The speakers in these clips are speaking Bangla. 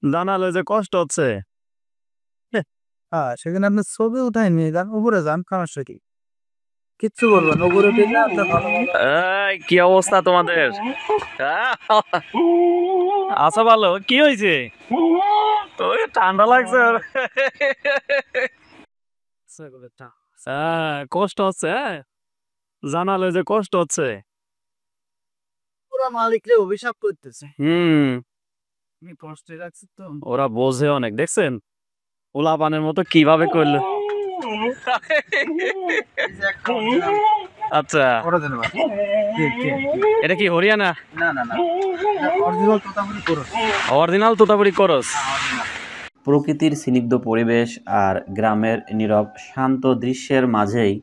জানালে যে কষ্ট হচ্ছে। হ্যাঁ, সেখানে আপনি ছবি উঠাই নিয়ে যান, উপরে যান, সমস্যা কি? কিচ্ছু বলবেন না, উপরে উঠে যান, আপনার ভালো ভালো। এই, কি অবস্থা তোমাদের? আচ্ছা, ভালো কি হয়েছে? ওই ঠান্ডা লাগছে ওর। কষ্ট হচ্ছে, হ্যাঁ? জানালে যে কষ্ট হচ্ছে। পুরা মালিকরে অভিশাপ করতেছে। হুম। আমি কষ্টে রাখছি তো। ওরা বোঝে অনেক, দেখছেন? ওলাপানের মতো কিভাবে করলো। এই যে একটা original আচ্ছা, original কে কে? এটা কি হরিয়ানা? না না না, এটা অরিজিনাল তোতাপুরি কোরস। অরিজিনাল তোতাপুরি করস? হ্যাঁ, অরিজিনাল। প্রকৃতির স্নিগ্ধ পরিবেশ আর গ্রামের নীরব শান্ত দৃশ্যের মাঝেই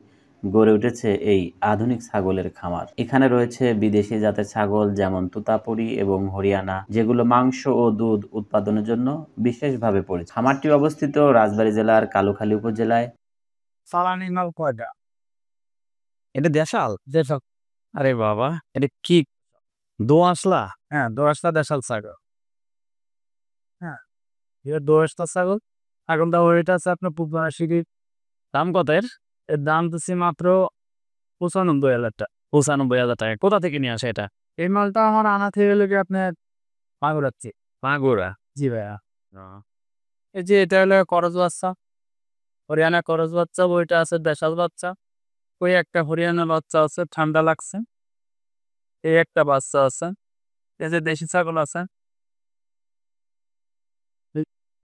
গড়ে উঠেছে এই আধুনিক ছাগলের খামার। এখানে রয়েছে বিদেশি জাতের ছাগল যেমন তোতাপুরি এবং হরিয়ানা, যেগুলো মাংস ও দুধ উৎপাদনের জন্য বিশেষভাবে পরিচিত। খামারটি অবস্থিত রাজবাড়ী জেলার কালুখালী উপজেলায়। চালানি মাল কয়টা? এটা দেশাল? দেশাল। আরে বাবা, এটা কি দোআঁশলা? হ্যাঁ, দোয়াশটা দেশাল ছাগল। হ্যাঁ, এটা দোয়াশটা ছাগল। এখন দা ওইটা আছে আপনার পুবানা সিঁড়ির। দাম কত এর? এর দাম দিচ্ছি মাত্র 95,000 টাকা। 95,000 টাকা? কোথা থেকে নিয়ে আসে এটা? এই মালটা আমার আনা থেকে হলো কি আপনার মাগুরাচ্ছি। মাগুরা? জি ভাইয়া। ও, এই যে এটা হলো করজ বাচ্চা, হরিয়ানা করজ বাচ্চা, ওইটা আছে দেশাল বাচ্চা। ওই একটা হরিয়ানা বাচ্চা আছে, ঠান্ডা লাগছে। এই একটা বাচ্চা আছে। এই যে দেশি ছাগল আছে।